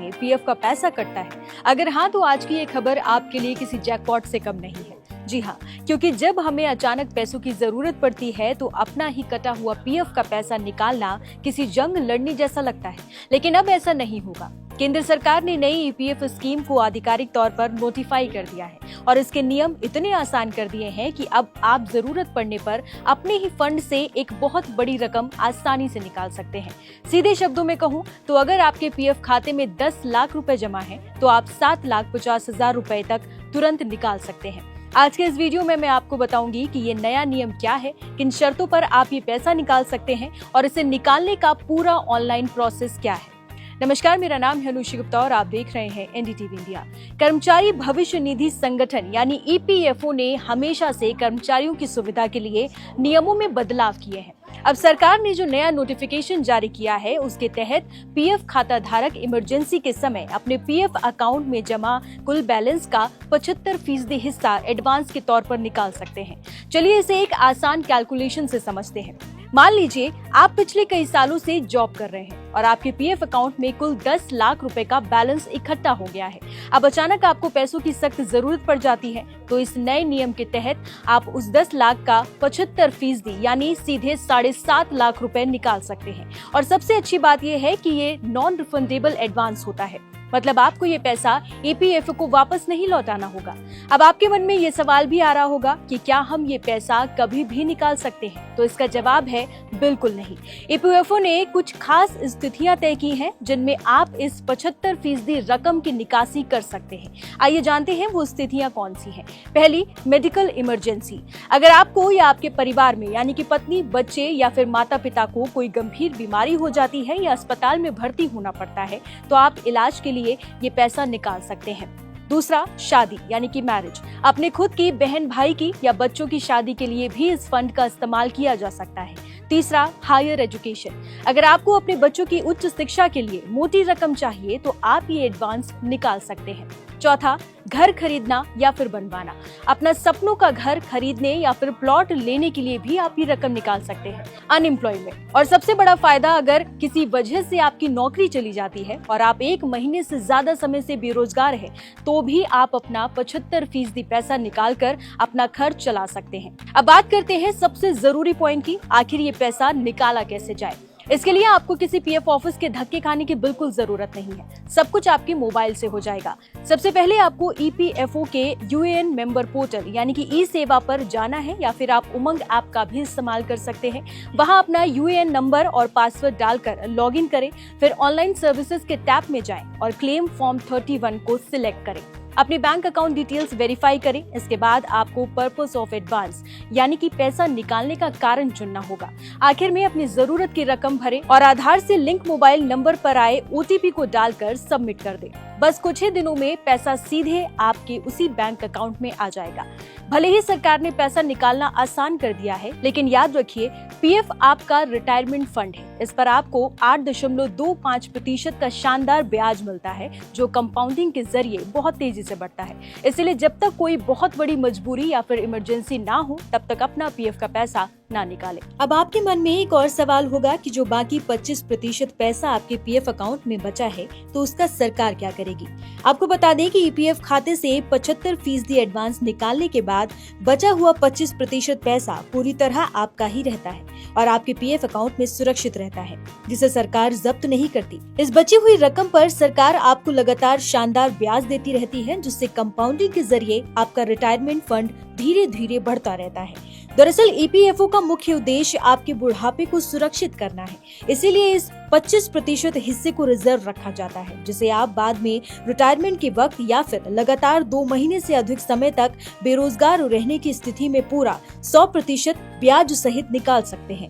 महीने पीएफ का पैसा कटता है? अगर हाँ, तो आज की ये खबर आपके लिए किसी जैकपॉट से कम नहीं है। जी हाँ, क्योंकि जब हमें अचानक पैसों की जरूरत पड़ती है तो अपना ही कटा हुआ पीएफ का पैसा निकालना किसी जंग लड़ने जैसा लगता है, लेकिन अब ऐसा नहीं होगा। केंद्र सरकार ने नई ईपीएफ स्कीम को आधिकारिक तौर पर नोटिफाई कर दिया है और इसके नियम इतने आसान कर दिए हैं कि अब आप जरूरत पड़ने पर अपने ही फंड से एक बहुत बड़ी रकम आसानी से निकाल सकते हैं। सीधे शब्दों में कहूँ तो अगर आपके पीएफ खाते में 10 लाख रुपए जमा है तो आप 7,50,000 रुपए तक तुरंत निकाल सकते हैं। आज के इस वीडियो में मैं आपको बताऊंगी कि ये नया नियम क्या है, किन शर्तों पर आप ये पैसा निकाल सकते हैं और इसे निकालने का पूरा ऑनलाइन प्रोसेस क्या है। नमस्कार, मेरा नाम है अनुषी गुप्ता और आप देख रहे हैं एनडीटीवी इंडिया। कर्मचारी भविष्य निधि संगठन यानी ईपीएफओ ने हमेशा से कर्मचारियों की सुविधा के लिए नियमों में बदलाव किए हैं। अब सरकार ने जो नया नोटिफिकेशन जारी किया है उसके तहत पीएफ खाता धारक इमरजेंसी के समय अपने पीएफ अकाउंट में जमा कुल बैलेंस का 75% हिस्सा एडवांस के तौर पर निकाल सकते हैं। चलिए इसे एक आसान कैलकुलेशन से समझते हैं। मान लीजिए आप पिछले कई सालों से जॉब कर रहे हैं और आपके पीएफ अकाउंट में कुल 10 लाख रुपए का बैलेंस इकट्ठा हो गया है। अब अचानक आपको पैसों की सख्त जरूरत पड़ जाती है तो इस नए नियम के तहत आप उस 10 लाख का 75% यानी सीधे 7.5 लाख रुपए निकाल सकते हैं। और सबसे अच्छी बात यह है कि ये नॉन रिफंडेबल एडवांस होता है, मतलब आपको ये पैसा ईपीएफओ को वापस नहीं लौटाना होगा। अब आपके मन में ये सवाल भी आ रहा होगा कि क्या हम ये पैसा कभी भी निकाल सकते हैं? तो इसका जवाब है बिल्कुल नहीं। ईपीएफओ ने कुछ खास स्थितियां तय की हैं जिनमें आप इस 75% रकम की निकासी कर सकते हैं। आइए जानते हैं वो स्थितियां कौन सी हैं। पहली, मेडिकल इमरजेंसी। अगर आपको या आपके परिवार में यानी कि पत्नी, बच्चे या फिर माता पिता को कोई गंभीर बीमारी हो जाती है या अस्पताल में भर्ती होना पड़ता है तो आप इलाज के लिए ये पैसा निकाल सकते हैं। दूसरा, शादी यानी कि मैरिज। अपने खुद की बहन भाई की या बच्चों की शादी के लिए भी इस फंड का इस्तेमाल किया जा सकता है। तीसरा, हायर एजुकेशन। अगर आपको अपने बच्चों की उच्च शिक्षा के लिए मोटी रकम चाहिए तो आप ये एडवांस निकाल सकते हैं। चौथा, घर खरीदना या फिर बनवाना। अपना सपनों का घर खरीदने या फिर प्लॉट लेने के लिए भी आप ये रकम निकाल सकते हैं। अनएम्प्लॉयमेंट, और सबसे बड़ा फायदा, अगर किसी वजह से आपकी नौकरी चली जाती है और आप 1 महीने से ज्यादा समय से बेरोजगार हैं, तो भी आप अपना 75% पैसा निकाल कर अपना खर्च चला सकते हैं। अब बात करते हैं सबसे जरूरी पॉइंट की, आखिर ये पैसा निकाला कैसे जाए। इसके लिए आपको किसी पीएफ ऑफिस के धक्के खाने की बिल्कुल जरूरत नहीं है। सब कुछ आपके मोबाइल से हो जाएगा। सबसे पहले आपको ईपीएफओ के यूएएन मेंबर पोर्टल यानी कि ई सेवा पर जाना है या फिर आप उमंग ऐप का भी इस्तेमाल कर सकते हैं। वहां अपना यूएएन नंबर और पासवर्ड डालकर लॉगिन करें, फिर ऑनलाइन सर्विसेज के टैब में जाएं और क्लेम फॉर्म 31 को सिलेक्ट करें। अपनी बैंक अकाउंट डिटेल्स वेरीफाई करें। इसके बाद आपको पर्पस ऑफ एडवांस यानी कि पैसा निकालने का कारण चुनना होगा। आखिर में अपनी जरूरत की रकम भरें और आधार से लिंक मोबाइल नंबर पर आए ओटीपी को डालकर सबमिट कर दें। बस कुछ ही दिनों में पैसा सीधे आपके उसी बैंक अकाउंट में आ जाएगा। भले ही सरकार ने पैसा निकालना आसान कर दिया है, लेकिन याद रखिए पीएफ आपका रिटायरमेंट फंड है। इस पर आपको 8.25% का शानदार ब्याज मिलता है जो कंपाउंडिंग के जरिए बहुत तेजी से बढ़ता है। इसलिए जब तक कोई बहुत बड़ी मजबूरी या फिर इमरजेंसी ना हो तब तक अपना पीएफ का पैसा ना निकालें। अब आपके मन में एक और सवाल होगा कि जो बाकी 25% पैसा आपके पीएफ अकाउंट में बचा है तो उसका सरकार क्या करेगी। आपको बता दें कि ईपीएफ खाते से 75% एडवांस निकालने के बाद बचा हुआ 25% पैसा पूरी तरह आपका ही रहता है और आपके पीएफ अकाउंट में सुरक्षित रहता है, जिसे सरकार जब्त नहीं करती। इस बची हुई रकम पर सरकार आपको लगातार शानदार ब्याज देती रहती है, जिससे कंपाउंडिंग के जरिए आपका रिटायरमेंट फंड धीरे धीरे बढ़ता रहता है। दरअसल ईपीएफओ का मुख्य उद्देश्य आपके बुढ़ापे को सुरक्षित करना है, इसीलिए इस 25% हिस्से को रिजर्व रखा जाता है, जिसे आप बाद में रिटायरमेंट के वक्त या फिर लगातार 2 महीने से अधिक समय तक बेरोजगार रहने की स्थिति में पूरा 100% ब्याज सहित निकाल सकते हैं।